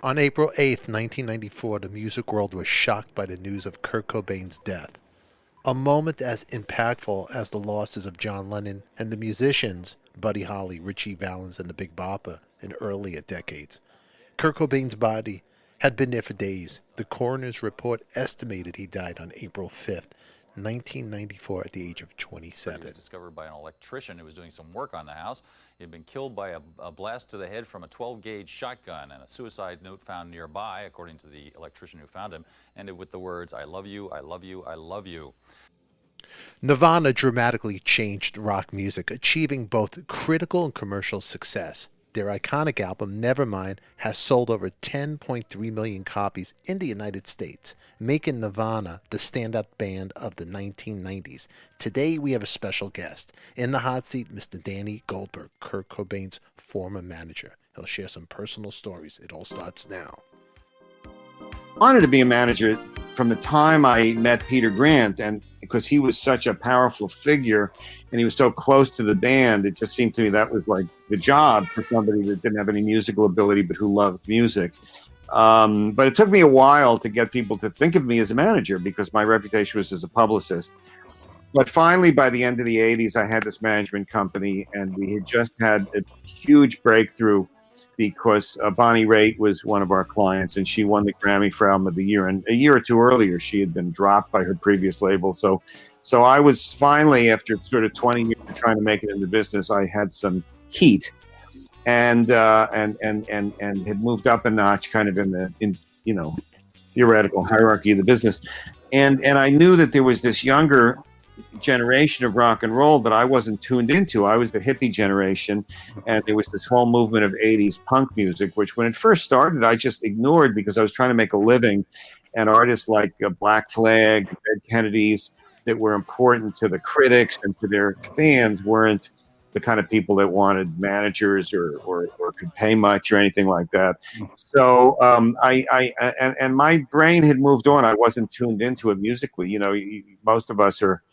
On April 8th, 1994, the music world was shocked by the news of Kurt Cobain's death. A moment as impactful as the losses of John Lennon and the musicians Buddy Holly, Ritchie Valens, and the Big Bopper in earlier decades. Kurt Cobain's body had been there for days. The coroner's report estimated he died on April 5th, 1994, at the age of He was 27. discovered by an electrician who was doing some work on the house. He had been killed by a blast to the head from a 12-gauge shotgun, and a suicide note found nearby, according to the electrician who found him, ended with the words, "I love you, I love you, I love you." Nirvana dramatically changed rock music, achieving both critical and commercial success. Their iconic album, Nevermind, has sold over 10.3 million copies in the United States, making Nirvana the standout band of the 1990s. Today, we have a special guest. In the hot seat, Mr. Danny Goldberg, Kurt Cobain's former manager. He'll share some personal stories. It all starts now. Wanted to be a manager from the time I met Peter Grant, and because he was such a powerful figure and he was so close to the band, it just seemed to me that was like the job for somebody that didn't have any musical ability but who loved music. But it took me a while to get people to think of me as a manager because my reputation was as a publicist. But finally, by the end of the 80s, I had this management company, and we had just had a huge breakthrough because Bonnie Raitt was one of our clients, and she won the Grammy for Album of the Year. And a year or two earlier, she had been dropped by her previous label. So I was finally, after sort of 20 years of trying to make it in the business, I had some heat, and had moved up a notch, kind of in the theoretical hierarchy of the business. And I knew that there was this younger generation of rock and roll that I wasn't tuned into. I was the hippie generation, and there was this whole movement of 80s punk music, which when it first started, I just ignored because I was trying to make a living. And artists like Black Flag, Dead Kennedys, that were important to the critics and to their fans weren't the kind of people that wanted managers or could pay much or anything like that. So I my brain had moved on. I wasn't tuned into it musically. Most of us are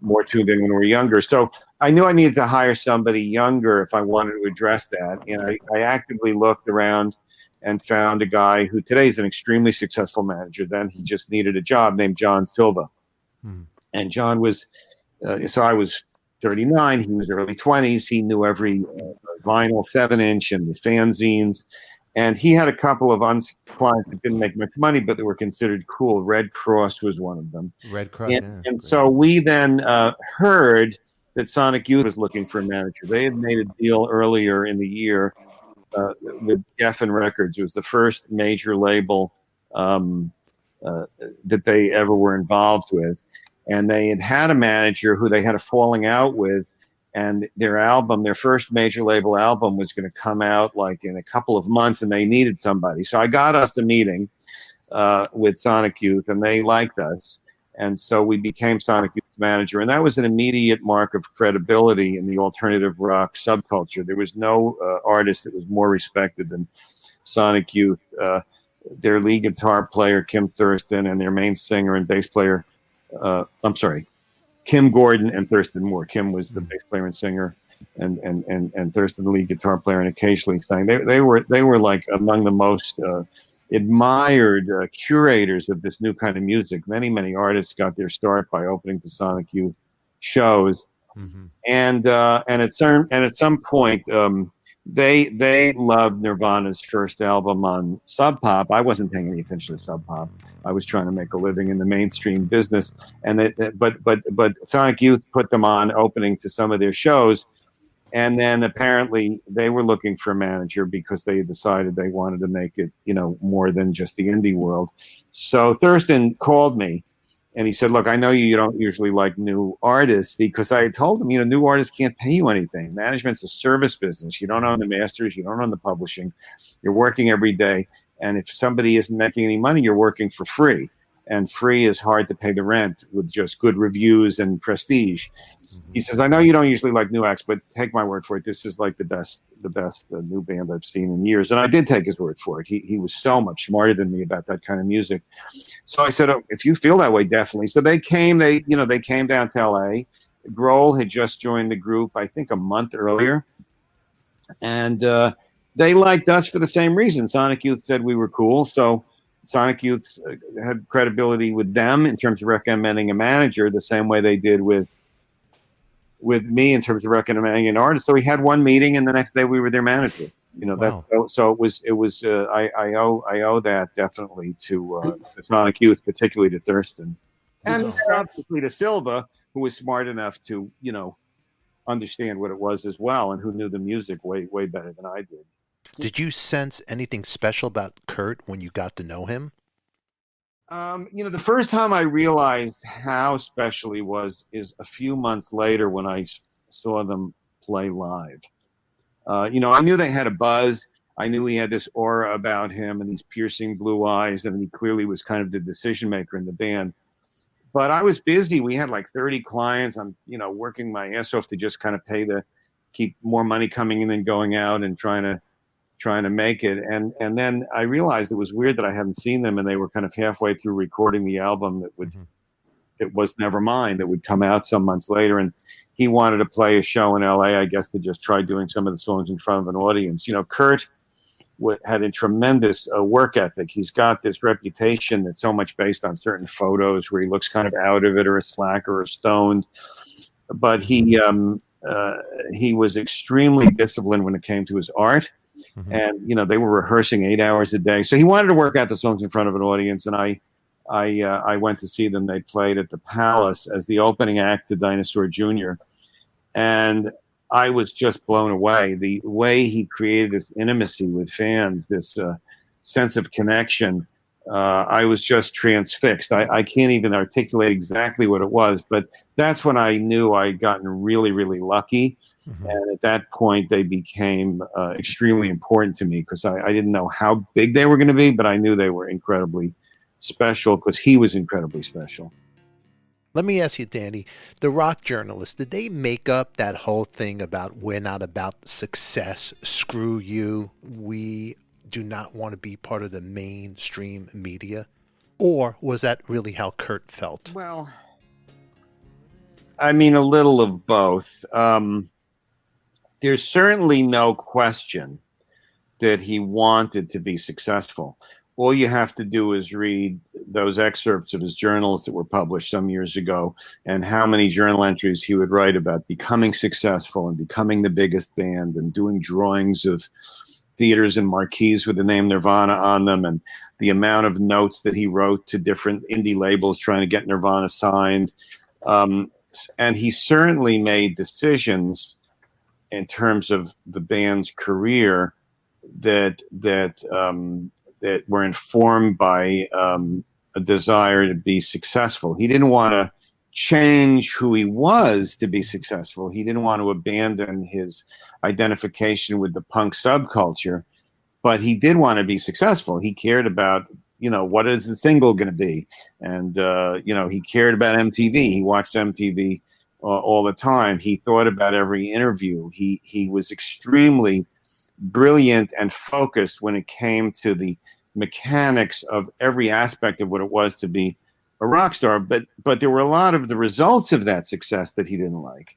more tuned in when we're younger. So I knew I needed to hire somebody younger if I wanted to address that. And I actively looked around and found a guy who today is an extremely successful manager. Then he just needed a job, named John Silva. And John was, so I was 39, he was early 20s. He knew every vinyl 7-inch and the fanzines. And he had a couple of clients that didn't make much money, but they were considered cool. Red Cross was one of them. Red Cross, and so we then heard that Sonic Youth was looking for a manager. They had made a deal earlier in the year with Geffen Records. It was the first major label that they ever were involved with. And they had a manager who they had a falling out with. And their first major label album was going to come out like in a couple of months, and they needed somebody. So I got us a meeting with Sonic Youth, and they liked us. And so we became Sonic Youth's manager. And that was an immediate mark of credibility in the alternative rock subculture. There was no artist that was more respected than Sonic Youth. Their lead guitar player, Kim Thurston, and their main singer and bass player, Kim Gordon and Thurston Moore. Kim was the bass player and singer, and Thurston the lead guitar player, and occasionally sang. They were like among the most admired curators of this new kind of music. Many artists got their start by opening to Sonic Youth shows, and at some point they loved Nirvana's first album on Sub Pop. I wasn't paying any attention to Sub Pop. I was trying to make a living in the mainstream business, but Sonic Youth put them on opening to some of their shows, and then apparently they were looking for a manager because they decided they wanted to make it, more than just the indie world. So Thurston called me. And he said, "Look, I know you don't usually like new artists," because I had told him, new artists can't pay you anything. Management's a service business. You don't own the masters. You don't own the publishing. You're working every day. And if somebody isn't making any money, you're working for free. And free is hard to pay the rent with just good reviews and prestige. He says, "I know you don't usually like new acts, but take my word for it. This is like the best new band I've seen in years." And I did take his word for it. He was so much smarter than me about that kind of music. So I said, "Oh, if you feel that way, definitely." So they came down to LA. Grohl had just joined the group, I think a month earlier. And they liked us for the same reason. Sonic Youth said we were cool, so Sonic Youth had credibility with them in terms of recommending a manager, the same way they did with me in terms of recommending an artist. So we had one meeting, and the next day we were their manager. You know, Wow. so it was. I owe that definitely to Sonic Youth, particularly to Thurston, and obviously to Silva, who was smart enough to understand what it was as well, and who knew the music way better than I did. Did you sense anything special about Kurt when you got to know him? The first time I realized how special he was is a few months later when I saw them play live. I knew they had a buzz. I knew he had this aura about him and these piercing blue eyes, and he clearly was kind of the decision maker in the band. But I was busy. We had like 30 clients. I'm, working my ass off to just kind of keep more money coming in than going out, and trying to make it. And then I realized it was weird that I hadn't seen them, and they were kind of halfway through recording the album that was Nevermind, that would come out some months later. And he wanted to play a show in LA, I guess, to just try doing some of the songs in front of an audience. Kurt had a tremendous work ethic. He's got this reputation that's so much based on certain photos where he looks kind of out of it, or a slacker, or stoned. But he was extremely disciplined when it came to his art. And they were rehearsing 8 hours a day, so he wanted to work out the songs in front of an audience. And I went to see them. They played at the Palace as the opening act to Dinosaur Jr., and I was just blown away. The way he created this intimacy with fans, this sense of connection, I was just transfixed. I can't even articulate exactly what it was, but that's when I knew I'd gotten really, really lucky. And at that point, they became extremely important to me, because I didn't know how big they were going to be, but I knew they were incredibly special, because he was incredibly special. Let me ask you, Danny, the rock journalists, did they make up that whole thing about we're not about success, screw you, we do not want to be part of the mainstream media? Or was that really how Kurt felt? Well, I mean, a little of both. There's certainly no question that he wanted to be successful. All you have to do is read those excerpts of his journals that were published some years ago, and how many journal entries he would write about becoming successful and becoming the biggest band, and doing drawings of theaters and marquees with the name Nirvana on them, and the amount of notes that he wrote to different indie labels trying to get Nirvana signed. And he certainly made decisions in terms of the band's career that were informed by a desire to be successful. He didn't want to change who he was to be successful. He didn't want to abandon his identification with the punk subculture, but he did want to be successful. He cared about, what is the single going to be? And, he cared about MTV. He watched MTV all the time. He thought about every interview. He was extremely brilliant and focused when it came to the mechanics of every aspect of what it was to be a rock star. But there were a lot of the results of that success that he didn't like.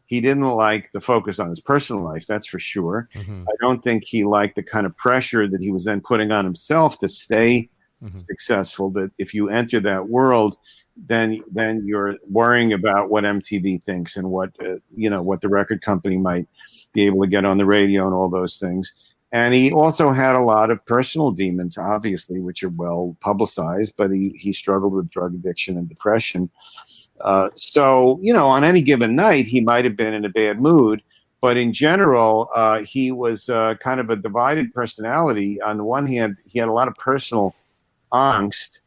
He didn't like the focus on his personal life, that's for sure. I don't think he liked the kind of pressure that he was then putting on himself to stay successful, that if you enter that world, then you're worrying about what MTV thinks, and what the record company might be able to get on the radio, and all those things. And he also had a lot of personal demons, obviously, which are well publicized, but he struggled with drug addiction and depression. So, on any given night, he might have been in a bad mood, but in general, he was kind of a divided personality. On the one hand, he had a lot of personal angst.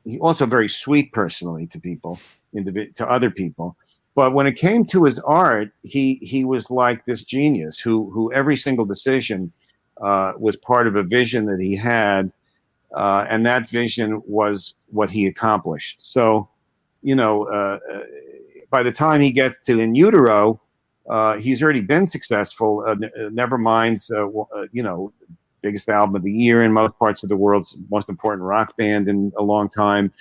He also very sweet personally to people, to other people. But when it came to his art, he was like this genius who every single decision was part of a vision that he had, and that vision was what he accomplished. So, by the time he gets to In Utero, he's already been successful. Nevermind's, biggest album of the year in most parts of the world's most important rock band in a long time.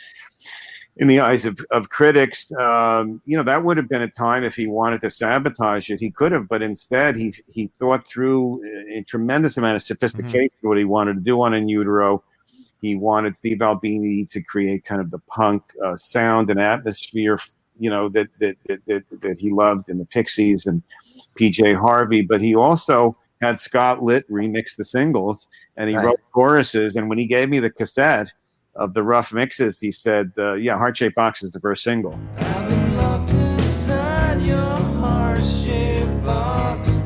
in the eyes of critics. That would have been a time if he wanted to sabotage it, he could have, but instead he thought through a tremendous amount of sophistication what he wanted to do on In Utero. He wanted Steve Albini to create kind of the punk sound and atmosphere, that he loved in the Pixies and PJ Harvey. But he also had Scott Litt remix the singles, and he wrote choruses. And when he gave me the cassette of the rough mixes, he said, Heart Shaped Box is the first single. I've been locked inside your heart-shaped box.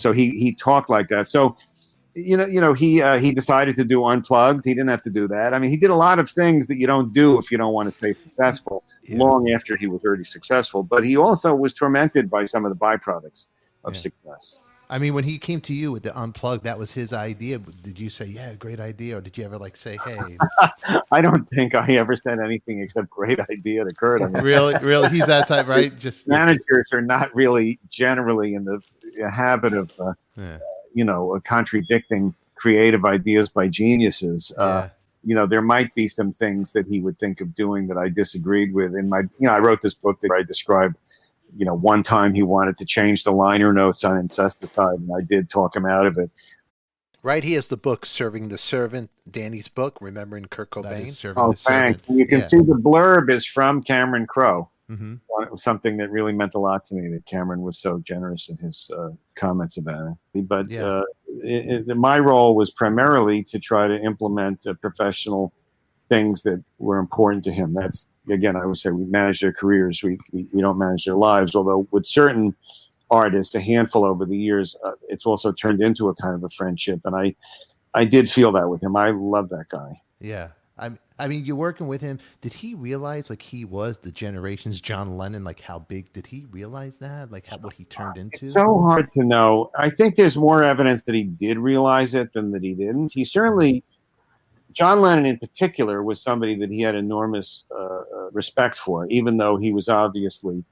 So he talked like that. So he decided to do Unplugged. He didn't have to do that. I mean, he did a lot of things that you don't do if you don't want to stay successful long after he was already successful. But he also was tormented by some of the byproducts of success. I mean, when he came to you with the Unplugged, that was his idea. Did you say, great idea? Or did you ever say, hey? I don't think I ever said anything except great idea to Kurt. I mean, really? He's that type, right? Just managers are not really generally in the habit of, contradicting creative ideas by geniuses. There might be some things that he would think of doing that I disagreed with. I wrote this book that I described. One time he wanted to change the liner notes on Incesticide, and I did talk him out of it. Right, he has the book Serving the Servant, Danny's book, remembering Kurt Cobain. Thanks. You can see the blurb is from Cameron Crowe. It was something that really meant a lot to me, that Cameron was so generous in his comments about it. But my role was primarily to try to implement professional things that were important to him. That's, again, I would say we manage their careers. We don't manage their lives, although with certain artists, a handful over the years, it's also turned into a kind of a friendship. And I did feel that with him. I love that guy. Yeah. I mean, you're working with him. Did he realize he was the generation's John Lennon? How big did he realize that? What he turned into? It's so hard to know. I think there's more evidence that he did realize it than that he didn't. He certainly, John Lennon in particular, was somebody that he had enormous respect for, even though he was obviously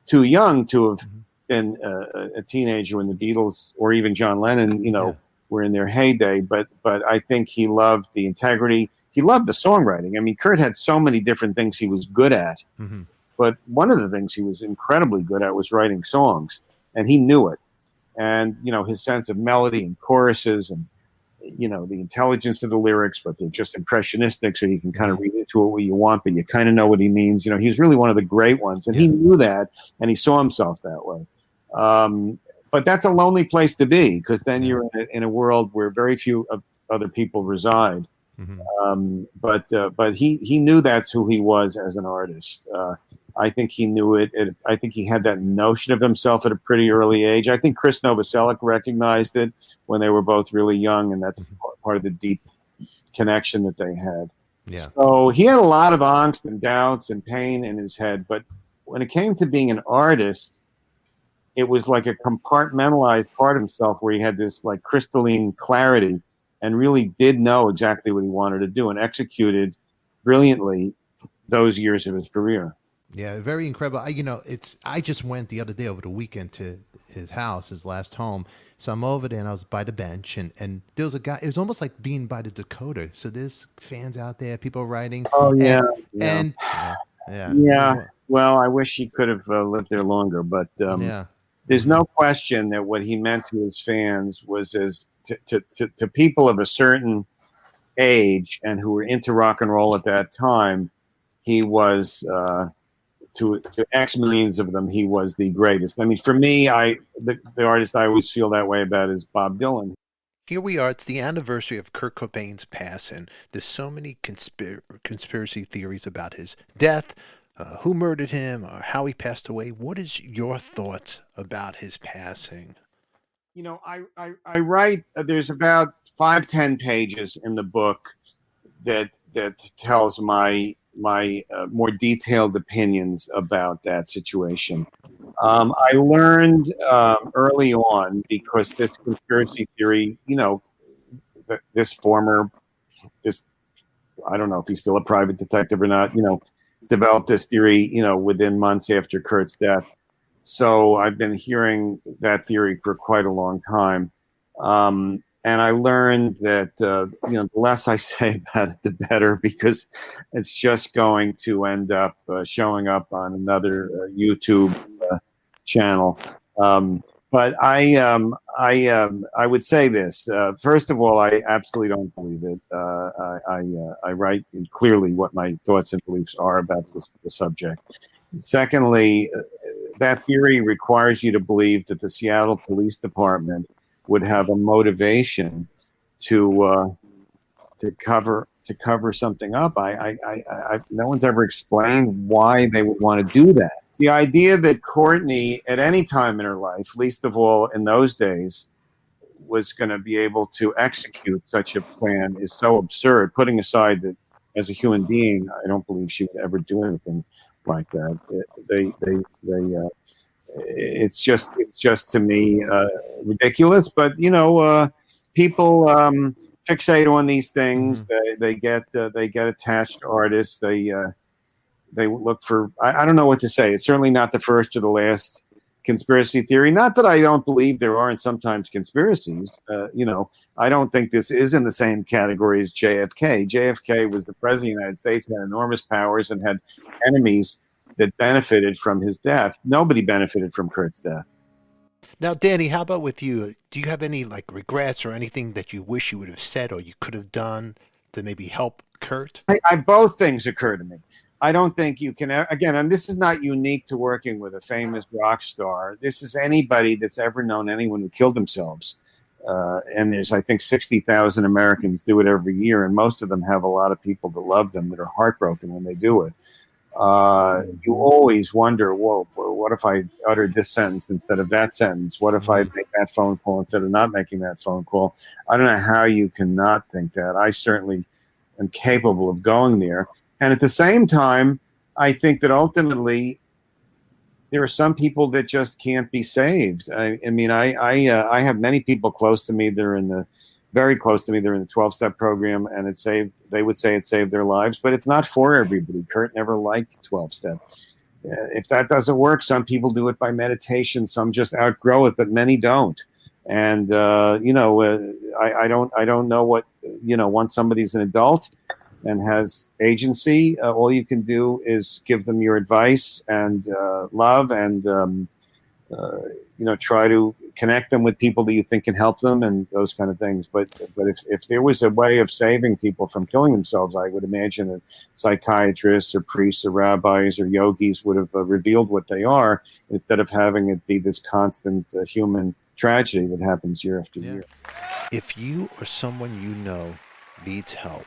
too young to have been a teenager when the Beatles or even John Lennon, were in their heyday. But I think he loved the integrity. He loved the songwriting. I mean, Kurt had so many different things he was good at, but one of the things he was incredibly good at was writing songs, and he knew it. And, his sense of melody and choruses and, the intelligence of the lyrics, but they're just impressionistic, so you can kind of read into it what you want, but you kind of know what he means. He's really one of the great ones, and he knew that, and he saw himself that way. But that's a lonely place to be, because then you're in a world where very few other people reside. But he knew that's who he was as an artist. I think he knew it. I think he had that notion of himself at a pretty early age. I think Chris Novoselic recognized it when they were both really young, and that's part of the deep connection that they had. Yeah. So he had a lot of angst and doubts and pain in his head. But when it came to being an artist, it was like a compartmentalized part of himself where he had this crystalline clarity and really did know exactly what he wanted to do and executed brilliantly those years of his career. Yeah, very incredible. I just went the other day over the weekend to his house, his last home. So I'm over there and I was by the bench and there was a guy. It was almost like being by the Dakota. So there's fans out there, people writing. Oh yeah, yeah. Well, I wish he could have lived there longer, but there's no question that what he meant to his fans was to people of a certain age and who were into rock and roll at that time. He was to X millions of them, he was the greatest. I mean, for me, the artist I always feel that way about is Bob Dylan. Here we are. It's the anniversary of Kurt Cobain's passing. There's so many conspiracy theories about his death, who murdered him, or how he passed away. What is your thoughts about his passing? I write. There's about 5-10 pages in the book that tells my more detailed opinions about that situation. I learned early on, because this conspiracy theory, this I don't know if he's still a private detective or not, developed this theory, within months after Kurt's death. So I've been hearing that theory for quite a long time. And I learned that the less I say about it, the better, because it's just going to end up showing up on another YouTube channel. But I would say this. First of all, I absolutely don't believe it. I write clearly what my thoughts and beliefs are about the subject. Secondly, that theory requires you to believe that the Seattle Police Department would have a motivation to cover something up. No one's ever explained why they would want to do that. The idea that Courtney, at any time in her life, least of all in those days, was going to be able to execute such a plan is so absurd. Putting aside that, as a human being, I don't believe she would ever do anything like that. It's just to me ridiculous. But people fixate on these things. They get attached to artists. They look for. I don't know what to say. It's certainly not the first or the last conspiracy theory. Not that I don't believe there aren't sometimes conspiracies. I don't think this is in the same category as JFK. JFK was the president of the United States, had enormous powers, and had enemies that benefited from his death. Nobody benefited from Kurt's death. Now, Danny, how about with you? Do you have any regrets or anything that you wish you would have said or you could have done to maybe help Kurt? Both things occur to me. I don't think you can, again, and this is not unique to working with a famous rock star. This is anybody that's ever known anyone who killed themselves. And there's, I think, 60,000 Americans do it every year, and most of them have a lot of people that love them that are heartbroken when they do it. You always wonder, whoa, what if I uttered this sentence instead of that sentence? What if I make that phone call instead of not making that phone call? I don't know how you can not think that. I certainly am capable of going there. And at the same time, I think that ultimately there are some people that just can't be saved. I have many people close to me that are very close to me. They're in the 12-step program, and they would say it saved their lives, but it's not for everybody. Kurt never liked 12-step. If that doesn't work, some people do it by meditation. Some just outgrow it, but many don't. And, I don't know what, once somebody's an adult and has agency, all you can do is give them your advice and love and, try to connect them with people that you think can help them and those kind of things. But if there was a way of saving people from killing themselves, I would imagine that psychiatrists or priests or rabbis or yogis would have revealed what they are instead of having it be this constant human tragedy that happens year after year. If you or someone you know needs help,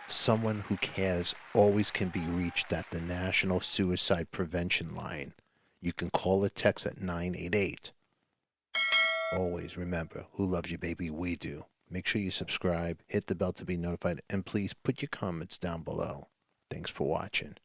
someone who cares always can be reached at the National Suicide Prevention Line. You can call or text at 988. Always remember, who loves you, baby? We do. Make sure you subscribe, hit the bell to be notified, and please put your comments down below. Thanks for watching.